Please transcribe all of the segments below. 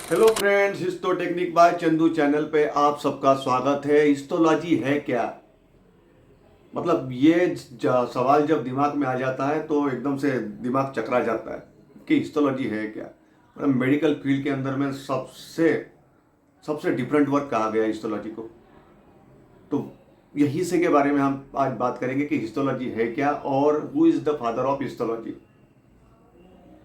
Hello friends, histo technique by Chandu channel पे आप सबका स्वागत है। हिस्टोलॉजी है क्या? मतलब ये सवाल जब दिमाग में आ जाता है तो एकदम से दिमाग चकरा जाता है कि हिस्टोलॉजी है क्या। मतलब मेडिकल फील्ड के अंदर में सबसे सबसे डिफरेंट वर्क कहा गया है हिस्टोलॉजी को। तो यही से के बारे में हम आज बात करेंगे कि हिस्टोलॉजी है क्या और who is the father of histology.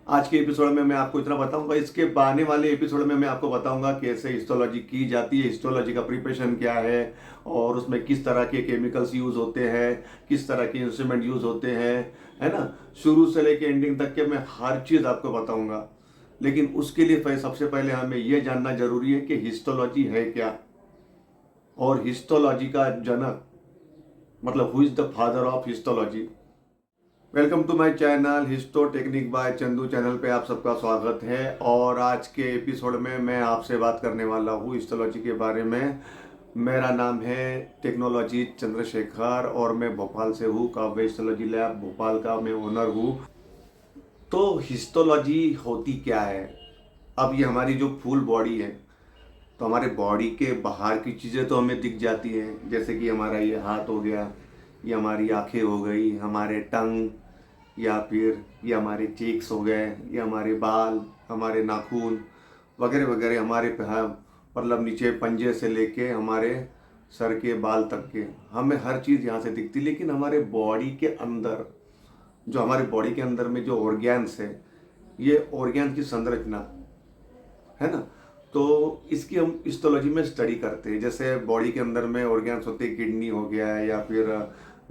आज के एपिसोड में मैं आपको इतना बताऊंगा। इसके आने वाले एपिसोड में मैं आपको बताऊंगा कैसे हिस्टोलॉजी की जाती है, हिस्टोलॉजी का प्रिपरेशन क्या है और उसमें किस तरह के केमिकल्स यूज होते हैं, किस तरह के इंस्ट्रूमेंट यूज होते हैं, है ना। शुरू से लेके एंडिंग तक के मैं हर चीज़ आपको बताऊंगा। लेकिन उसके लिए सबसे पहले हमें यह जानना जरूरी है कि हिस्टोलॉजी है क्या और हिस्टोलॉजी का जनक मतलब who is the father of histology. Welcome to my channel histo technique by Chandu channel पे आप सबका स्वागत है। और आज के एपिसोड में मैं आपसे बात करने वाला हूँ हिस्टोलॉजी के बारे में। मेरा नाम है टेक्नोलॉजी चंद्रशेखर और मैं भोपाल से हूँ। काव्य हिस्टोलॉजी लैब भोपाल का मैं ओनर हूँ। तो हिस्टोलॉजी होती क्या है? अब ये हमारी जो फुल बॉडी है, तो हमारे बॉडी के बाहर की चीज़ें तो हमें दिख जाती हैं, जैसे कि हमारा ये हाथ हो गया, ये हमारी आंखें हो गई, हमारे टंग, या फिर ये हमारे चेक्स हो गए, ये हमारे बाल, हमारे नाखून वगैरह वगैरह, हमारे मतलब नीचे पंजे से लेके हमारे सर के बाल तक के हमें हर चीज़ यहाँ से दिखती। लेकिन हमारे बॉडी के अंदर हमारे बॉडी के अंदर में जो ऑर्गेन्स है, ये ऑर्गेन्स की संरचना है ना, तो इसकी हम हिस्टोलॉजी में स्टडी करते हैं। जैसे बॉडी के अंदर में ऑर्गेन्स होते हैं, किडनी हो गया है या फिर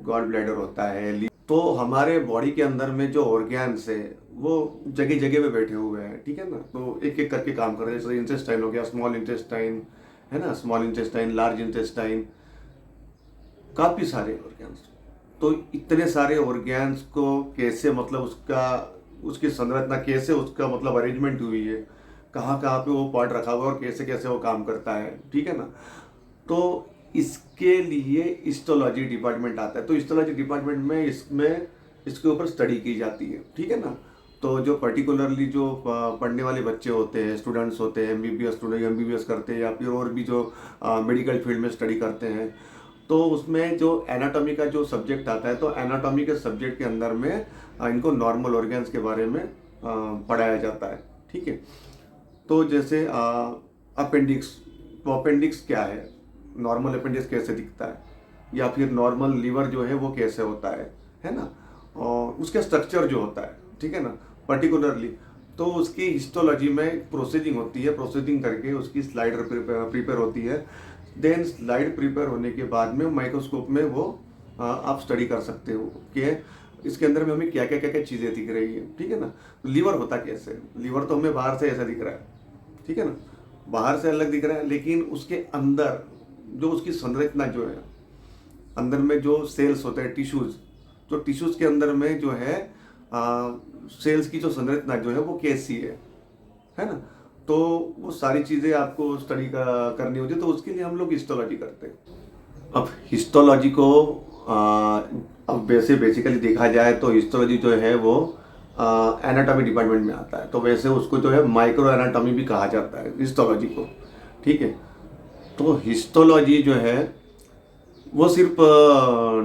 गॉल ब्लैडर होता है। तो हमारे बॉडी के अंदर में जो ऑर्गेन्स है वो जगह जगह पे बैठे हुए हैं, ठीक है ना। तो एक एक करके काम कर रहे हैं। जैसे इंटेस्टाइन हो गया, स्मॉल इंटेस्टाइन है ना, स्मॉल इंटेस्टाइन, लार्ज इंटेस्टाइन, काफ़ी सारे ऑर्गेन्स। तो इतने सारे ऑर्गेन्स को कैसे मतलब उसकी संरचना कैसे, उसका मतलब अरेंजमेंट हुई है, कहाँ कहाँ पे वो पार्ट रखा हुआ है और कैसे कैसे वो काम करता है, ठीक है ना। तो इसके लिए हिस्टोलॉजी डिपार्टमेंट आता है। तो हिस्टोलॉजी डिपार्टमेंट में इसके ऊपर स्टडी की जाती है, ठीक है ना। तो जो पर्टिकुलरली जो पढ़ने वाले बच्चे होते हैं, स्टूडेंट्स होते हैं, एमबीबीएस स्टूडेंट एमबीबीएस करते हैं या फिर और भी जो मेडिकल फील्ड में स्टडी करते हैं, तो उसमें जो एनाटॉमी का जो सब्जेक्ट आता है, तो एनाटॉमी के सब्जेक्ट के अंदर में इनको नॉर्मल ऑर्गेन्स के बारे में पढ़ाया जाता है, ठीक है। तो जैसे अपेंडिक्स, तो अपेंडिक्स क्या है, नॉर्मल अपेंडिक्स कैसे दिखता है, या फिर नॉर्मल लीवर जो है वो कैसे होता है ना, और उसका स्ट्रक्चर जो होता है, ठीक है ना, पर्टिकुलरली। तो उसकी हिस्टोलॉजी में प्रोसीडिंग होती है, प्रोसीडिंग करके उसकी स्लाइड प्रिपेयर होती है। देन स्लाइड प्रिपेयर होने के बाद में माइक्रोस्कोप में वो आप स्टडी कर सकते हो कि इसके अंदर में हमें क्या क्या क्या क्या चीज़ें दिख रही है, ठीक है ना। लीवर होता कैसे, लीवर तो हमें बाहर से ऐसा दिख रहा है, ठीक है ना, बाहर से अलग दिख रहा है। लेकिन उसके अंदर जो उसकी संरचना जो है, अंदर में जो सेल्स होते हैं, टिश्यूज, तो टिश्यूज के अंदर में जो है सेल्स की जो संरचना जो है वो कैसी है ना। तो वो सारी चीज़ें आपको स्टडी करनी होती है, तो उसके लिए हम लोग हिस्टोलॉजी करते हैं। अब हिस्टोलॉजी को अब वैसे बेसिकली देखा जाए तो हिस्टोलॉजी जो है वो एनाटॉमी डिपार्टमेंट में आता है। तो वैसे उसको जो है माइक्रो एनाटॉमी भी कहा जाता है हिस्टोलॉजी को, ठीक है। तो हिस्टोलॉजी जो है वो सिर्फ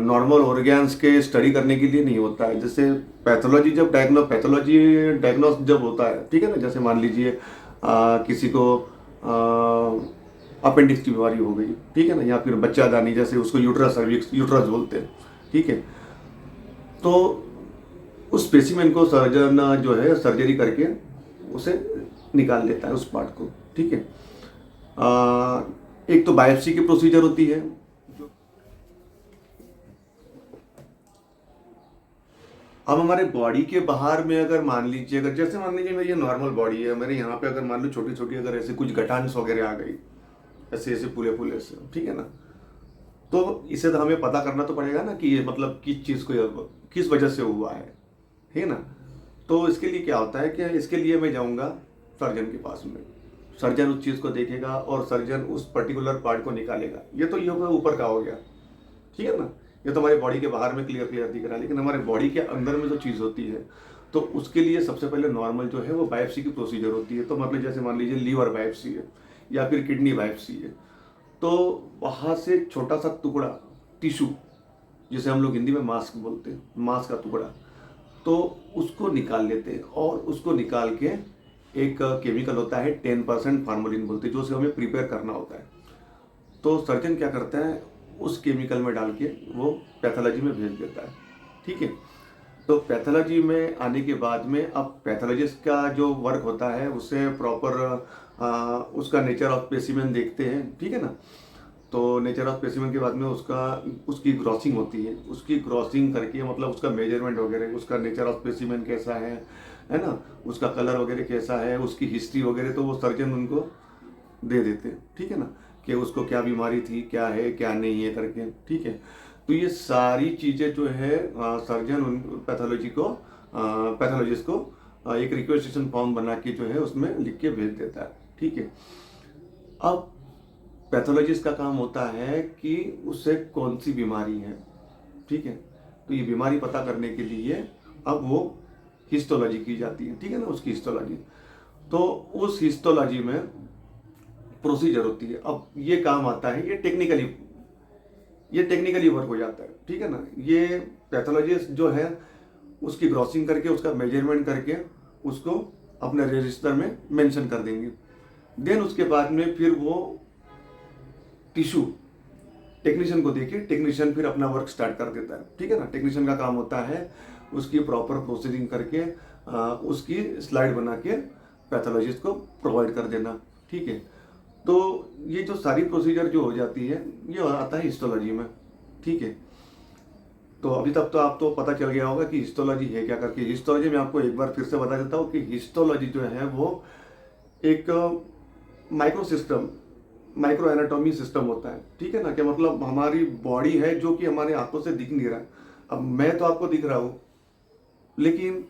नॉर्मल ऑर्गेन्स के स्टडी करने के लिए नहीं होता है। जैसे पैथोलॉजी जब पैथोलॉजी डायग्नोस जब होता है, ठीक है ना, जैसे मान लीजिए किसी को अपेंडिक्स की बीमारी हो गई, ठीक है ना, या फिर बच्चादानी, जैसे उसको यूट्रस सर्विक्स यूट्रस बोलते हैं, ठीक है। तो उस स्पेसिमेन को सर्जन जो है सर्जरी करके उसे निकाल लेता है उस पार्ट को, ठीक है। एक तो बायोप्सी की प्रोसीजर होती है। अब हमारे बॉडी के बाहर में अगर मान लीजिए, अगर जैसे मान लीजिए मेरी ये नॉर्मल बॉडी है, मेरे यहाँ पे अगर मान लो छोटी छोटी अगर ऐसे कुछ गठान्स वगैरह आ गई, ऐसे ऐसे फूले फूले से, ठीक है ना, तो इसे तो हमें पता करना तो पड़ेगा ना कि ये मतलब किस चीज़ को किस वजह से हुआ है ना। तो इसके लिए क्या होता है कि इसके लिए मैं जाऊँगा सर्जन के पास में, सर्जन उस चीज़ को देखेगा और सर्जन उस पर्टिकुलर पार्ट को निकालेगा। ये ऊपर का हो गया, ठीक है ना। ये तो हमारी बॉडी के बाहर में क्लियर क्लियर दिख रहा है। लेकिन हमारे बॉडी के अंदर में जो चीज़ होती है, तो उसके लिए सबसे पहले नॉर्मल जो है वो बायोप्सी की प्रोसीजर होती है। तो मतलब जैसे मान लीजिए लीवर बायोप्सी है या फिर किडनी बायोप्सी है, तो वहाँ से छोटा सा टुकड़ा टिश्यू, जिसे हम लोग हिंदी में मांस बोलते हैं, मांस का टुकड़ा, तो उसको निकाल लेते हैं और उसको निकाल के एक केमिकल होता है 10% फार्मोलिन बोलते हैं, जो उसे हमें प्रिपेयर करना होता है। तो सर्जन क्या करता है, उस केमिकल में डाल के वो पैथोलॉजी में भेज देता है। ठीक है। तो पैथोलॉजी में आने के बाद में अब पैथोलॉजिस्ट का जो वर्क होता है उससे प्रॉपर उसका नेचर ऑफ स्पेसिमेन देखते हैं। ठीक है ना। तो नेचर ऑफ स्पेसिमेन के बाद में उसकी ग्रॉसिंग होती है। उसकी ग्रॉसिंग करके मतलब उसका मेजरमेंट वगैरह, उसका नेचर ऑफ स्पेसिमेन कैसा है ना, उसका कलर वगैरह कैसा है, उसकी हिस्ट्री वगैरह, तो वो सर्जन उनको दे देते हैं। ठीक है ना, कि उसको क्या बीमारी थी, क्या है क्या नहीं है करके। ठीक है। तो ये सारी चीज़ें जो है सर्जन उन पैथोलॉजिस्ट को एक रिक्वेस्टेशन फॉर्म बना के जो है उसमें लिख के भेज देता है। ठीक है। अब पैथोलॉजिस्ट का काम होता है कि उससे कौन सी बीमारी है। ठीक है। तो ये बीमारी पता करने के लिए अब वो हिस्टोलॉजी की जाती है। ठीक है ना, उसकी हिस्टोलॉजी। तो उस हिस्टोलॉजी में प्रोसीजर होती है। अब ये काम आता है, ये टेक्निकली वर्क हो जाता है। ठीक है ना। ये पैथोलॉजिस्ट जो है उसकी ग्रॉसिंग करके, उसका मेजरमेंट करके उसको अपने रजिस्टर में मेंशन कर देंगे। देन उसके बाद में फिर वो टिश्यू टेक्नीशियन को देके टेक्नीशियन फिर अपना वर्क स्टार्ट कर देता है। ठीक है ना। टेक्नीशियन का काम होता है उसकी प्रॉपर प्रोसीडिंग करके उसकी स्लाइड बना के पैथोलॉजिस्ट को प्रोवाइड कर देना। ठीक है। तो ये जो सारी प्रोसीजर जो हो जाती है ये आता है हिस्टोलॉजी में। ठीक है। तो अभी तक तो आपको पता चल गया होगा कि हिस्टोलॉजी है क्या करके। हिस्टोलॉजी में आपको एक बार फिर से बता देता हूँ कि हिस्टोलॉजी जो है वो एक micro system, micro anatomy system होता है। ठीक है ना, कि मतलब हमारी बॉडी है जो कि हमारे आंखों से दिख नहीं रहा है। अब मैं तो आपको दिख रहा हूँ, लेकिन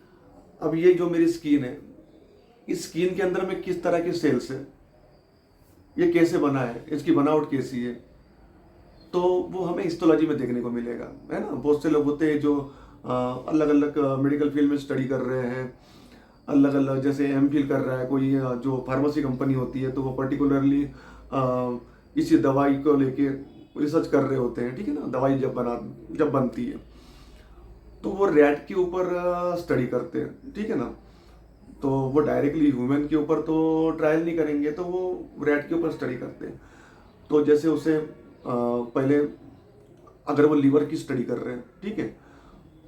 अब ये जो मेरी स्किन है, इस स्किन के अंदर में किस तरह के सेल्स है, ये कैसे बना है, इसकी बनावट कैसी है, तो वो हमें हिस्टोलॉजी में देखने को मिलेगा। है ना। बहुत से लोग होते हैं जो अलग अलग मेडिकल फील्ड में स्टडी कर रहे हैं, अलग अलग, जैसे एमफिल कर रहा है कोई, जो फार्मेसी कंपनी होती है तो वो पर्टिकुलरली इसी दवाई को लेके रिसर्च कर रहे होते हैं। ठीक है ना। दवाई जब बनती है तो वो रैट के ऊपर स्टडी करते हैं। ठीक है ना। तो वो डायरेक्टली ह्यूमन के ऊपर तो ट्रायल नहीं करेंगे, तो वो रैट के ऊपर स्टडी करते हैं। तो जैसे उसे पहले अगर वो लीवर की स्टडी कर रहे हैं, ठीक है,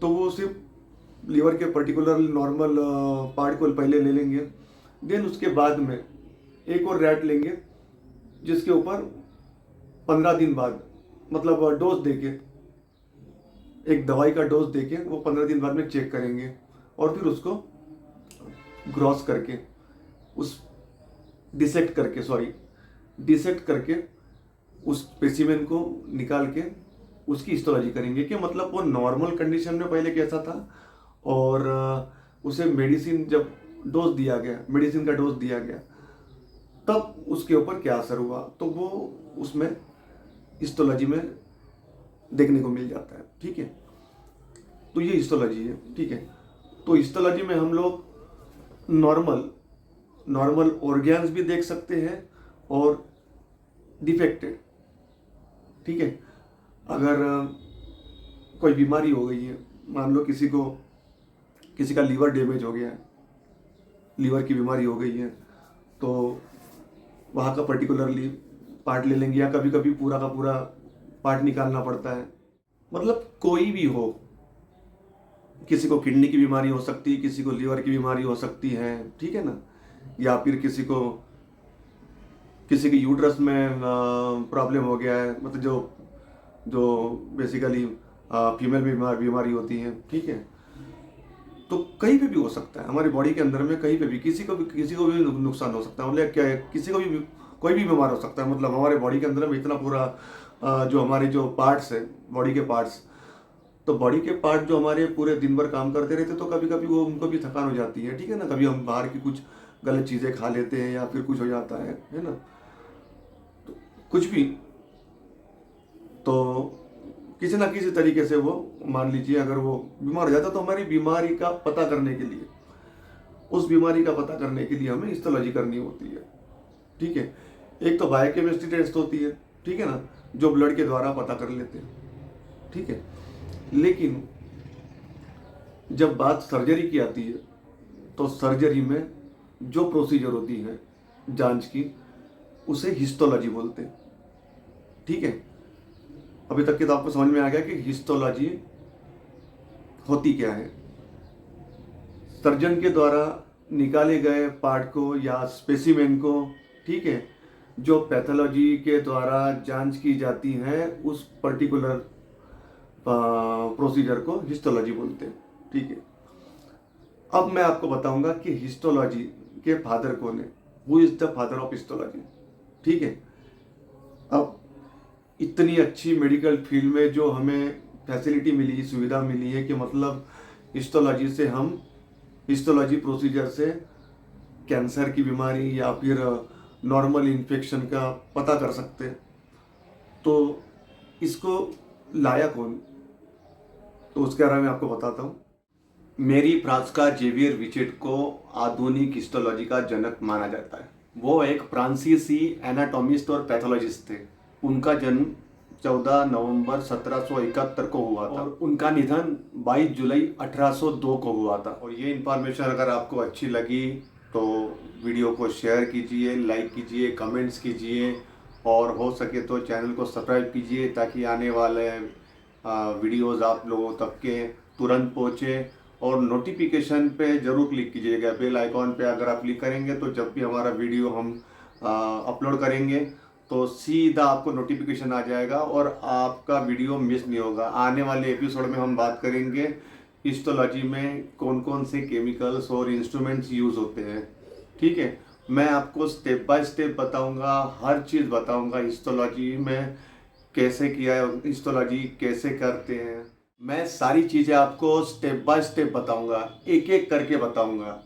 तो वो सिर्फ लीवर के पर्टिकुलर नॉर्मल पार्ट को पहले ले लेंगे। देन उसके बाद में एक और रैट लेंगे जिसके ऊपर 15 दिन बाद, मतलब डोज देके, एक दवाई का डोज देके वो 15 दिन बाद में चेक करेंगे और फिर उसको ग्रॉस करके, उस डिसेक्ट करके उस स्पेसिमेन को निकाल के उसकी हिस्टोलॉजी करेंगे कि मतलब वो नॉर्मल कंडीशन में पहले कैसा था, और उसे मेडिसिन जब डोज दिया गया, मेडिसिन का डोज दिया गया, तब उसके ऊपर क्या असर हुआ, तो वो उसमें हिस्टोलॉजी में देखने को मिल जाता है। ठीक है। तो ये हिस्टोलॉजी है। ठीक है। तो हिस्टोलॉजी में हम लोग नॉर्मल ऑर्गेन्स भी देख सकते हैं और डिफेक्टेड। ठीक है। अगर कोई बीमारी हो गई है, मान लो किसी का लीवर डैमेज हो गया है, लीवर की बीमारी हो गई है, तो वहाँ का पर्टिकुलरली पार्ट ले लेंगे, या कभी कभी पूरा का पूरा पार्ट निकालना पड़ता है। मतलब कोई भी हो, किसी को किडनी की बीमारी हो सकती है, किसी को लीवर की बीमारी हो सकती है। ठीक है ना। या फिर किसी के यूट्रस में प्रॉब्लम हो गया है, मतलब जो बेसिकली फीमेल बीमारी होती है। ठीक है। तो कहीं पे भी हो सकता है, हमारी बॉडी के अंदर में कहीं पे भी किसी को भी नुकसान हो सकता है। मतलब क्या है, किसी को भी कोई भी बीमार हो सकता है। मतलब हमारे बॉडी के अंदर में इतना पूरा जो हमारे जो पार्ट्स है, बॉडी के पार्ट्स, तो बॉडी के पार्ट जो हमारे पूरे दिन भर काम करते रहते, तो कभी कभी वो उनको भी थकान हो जाती है। ठीक है ना। कभी हम बाहर की कुछ गलत चीज़ें खा लेते हैं या फिर कुछ हो जाता है ना, तो कुछ भी। तो किसी ना किसी तरीके से वो मान लीजिए अगर वो बीमार हो जाता है तो हमारी बीमारी का पता करने के लिए, उस बीमारी का पता करने के लिए हमें हिस्टोलॉजी करनी होती है। ठीक है, एक तो बायोकेमिस्ट्री टेस्ट होती है, ठीक है ना, जो ब्लड के द्वारा पता कर लेते हैं। ठीक है, लेकिन जब बात सर्जरी की आती है तो सर्जरी में जो प्रोसीजर होती है जांच की उसे हिस्टोलॉजी बोलते हैं। ठीक है, अभी तक के तो आपको समझ में आ गया कि हिस्टोलॉजी होती क्या है। सर्जन के द्वारा निकाले गए पार्ट को या स्पेसिमेन को, ठीक है, जो पैथोलॉजी के द्वारा जांच की जाती है उस पर्टिकुलर प्रोसीजर को हिस्टोलॉजी बोलते हैं। ठीक है, अब मैं आपको बताऊंगा कि हिस्टोलॉजी के फादर कौन है, who is the father of histology. ठीक है, अब इतनी अच्छी मेडिकल फील्ड में जो हमें फैसिलिटी मिली, सुविधा मिली है कि मतलब हिस्टोलॉजी से हम हिस्टोलॉजी प्रोसीजर से कैंसर की बीमारी या फिर नॉर्मल इन्फेक्शन का पता कर सकते हैं, तो इसको लाया कौन, तो उसके बारे में आपको बताता हूँ। मेरी फ्रांस्का जेवियर विचेट को आधुनिक हिस्टोलॉजी का जनक माना जाता है। वो एक फ्रांसीसी एनाटॉमिस्ट और पैथोलॉजिस्ट थे। उनका जन्म 14 नवंबर 1771 को हुआ था और उनका निधन 22 जुलाई 1802 को हुआ था। और ये इन्फॉर्मेशन अगर आपको अच्छी लगी तो वीडियो को शेयर कीजिए, लाइक कीजिए, कमेंट्स कीजिए और हो सके तो चैनल को सब्सक्राइब कीजिए ताकि आने वाले वीडियोस आप लोगों तक के तुरंत पहुँचे। और नोटिफिकेशन पे ज़रूर क्लिक कीजिएगा, बेल आइकॉन पे अगर आप क्लिक करेंगे तो जब भी हमारा वीडियो हम अपलोड करेंगे तो सीधा आपको नोटिफिकेशन आ जाएगा और आपका वीडियो मिस नहीं होगा। आने वाले एपिसोड में हम बात करेंगे हिस्टोलॉजी में कौन कौन से केमिकल्स और इंस्ट्रूमेंट्स यूज़ होते हैं। ठीक है, मैं आपको स्टेप बाय स्टेप बताऊंगा, हर चीज़ बताऊंगा हिस्टोलॉजी में कैसे किया है, हिस्टोलॉजी कैसे करते हैं। मैं सारी चीज़ें आपको स्टेप बाय स्टेप बताऊंगा, एक एक करके बताऊंगा।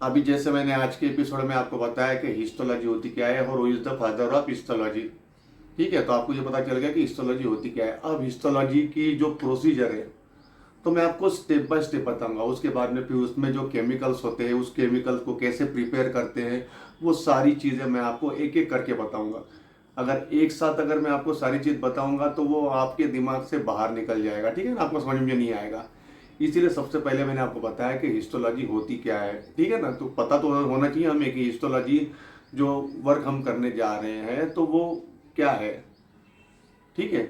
अभी जैसे मैंने आज के एपिसोड में आपको बताया कि हिस्टोलॉजी होती क्या है और who is the father of histology. ठीक है, तो आपको ये पता चल गया कि हिस्टोलॉजी होती क्या है। अब हिस्टोलॉजी की जो प्रोसीजर है तो मैं आपको स्टेप बाय स्टेप बताऊंगा। उसके बाद में फिर उसमें जो केमिकल्स होते हैं उस केमिकल्स को कैसे प्रिपेयर करते हैं, वो सारी चीज़ें मैं आपको एक एक करके बताऊंगा। अगर एक साथ अगर मैं आपको सारी चीज़ बताऊंगा तो वो आपके दिमाग से बाहर निकल जाएगा, ठीक है ना, आपको समझ में नहीं आएगा। इसीलिए सबसे पहले मैंने आपको बताया कि हिस्टोलॉजी होती क्या है। ठीक है ना, तो पता तो होना चाहिए हमें कि हिस्टोलॉजी जो वर्क हम करने जा रहे हैं तो वो क्या है। ठीक है,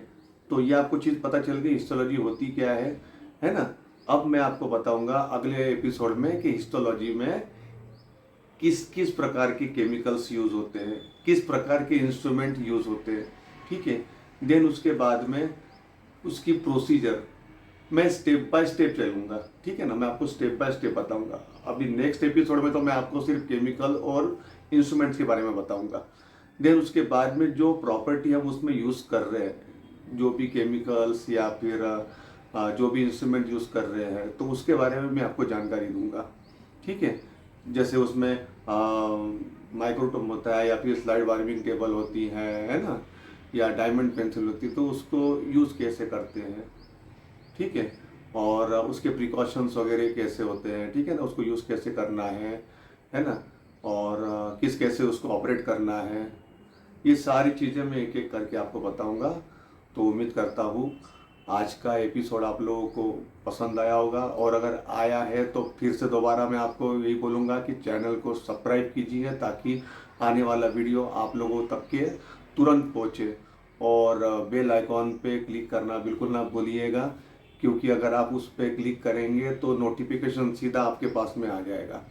तो ये आपको चीज़ पता चल गई हिस्टोलॉजी होती क्या है ना। अब मैं आपको बताऊंगा अगले एपिसोड में कि हिस्टोलॉजी में किस किस प्रकार के केमिकल्स यूज़ होते हैं, किस प्रकार के इंस्ट्रूमेंट यूज़ होते हैं। ठीक है, देन उसके बाद में उसकी प्रोसीजर मैं स्टेप बाय स्टेप चलूँगा। ठीक है ना, मैं आपको स्टेप बाय स्टेप बताऊंगा। अभी नेक्स्ट एपिसोड में तो मैं आपको सिर्फ केमिकल और इंस्ट्रूमेंट्स के बारे में बताऊंगा। देन उसके बाद में जो प्रॉपर्टी हम उसमें यूज़ कर रहे हैं, जो भी केमिकल्स या फिर जो भी इंस्ट्रूमेंट यूज़ कर रहे हैं तो उसके बारे में मैं आपको जानकारी दूंगा। ठीक है, जैसे उसमें माइक्रोटोम होता है या फिर स्लाइड वार्मिंग टेबल होती है ना, या डायमंड पेंसिल होती है, तो उसको यूज़ कैसे करते हैं। ठीक है, और उसके प्रिकॉशंस वगैरह कैसे होते हैं, ठीक है ना, उसको यूज़ कैसे करना है ना, और किस कैसे उसको ऑपरेट करना है, ये सारी चीज़ें मैं एक एक करके आपको बताऊंगा। तो उम्मीद करता हूँ आज का एपिसोड आप लोगों को पसंद आया होगा, और अगर आया है तो फिर से दोबारा मैं आपको यही बोलूँगा कि चैनल को सब्सक्राइब कीजिए ताकि आने वाला वीडियो आप लोगों तक के तुरंत पहुँचे। और बेल आइकॉन पे क्लिक करना बिल्कुल ना भूलिएगा, क्योंकि अगर आप उस पर क्लिक करेंगे तो नोटिफिकेशन सीधा आपके पास में आ जाएगा।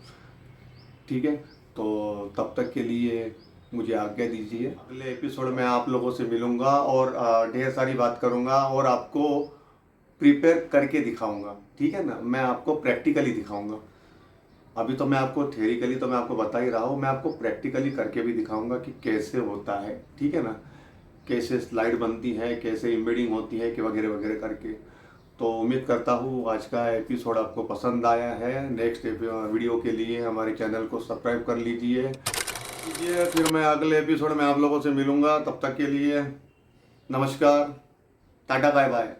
ठीक है, तो तब तक के लिए मुझे आज्ञा दीजिए। अगले एपिसोड में आप लोगों से मिलूंगा और ढेर सारी बात करूंगा और आपको प्रिपेयर करके दिखाऊंगा। ठीक है ना, मैं आपको प्रैक्टिकली दिखाऊंगा। अभी तो मैं आपको थ्योरिकली तो मैं आपको बता ही रहा हूँ, मैं आपको प्रैक्टिकली करके भी दिखाऊंगा कि कैसे होता है। ठीक है ना, कैसे स्लाइड बनती है, कैसे एम्बेडिंग होती है, कि वगैरह वगैरह करके। तो उम्मीद करता हूँ आज का एपिसोड आपको पसंद आया है। नेक्स्ट वीडियो के लिए हमारे चैनल को सब्सक्राइब कर लीजिए। फिर मैं अगले एपिसोड में आप लोगों से मिलूँगा, तब तक के लिए नमस्कार। Tata bye bye.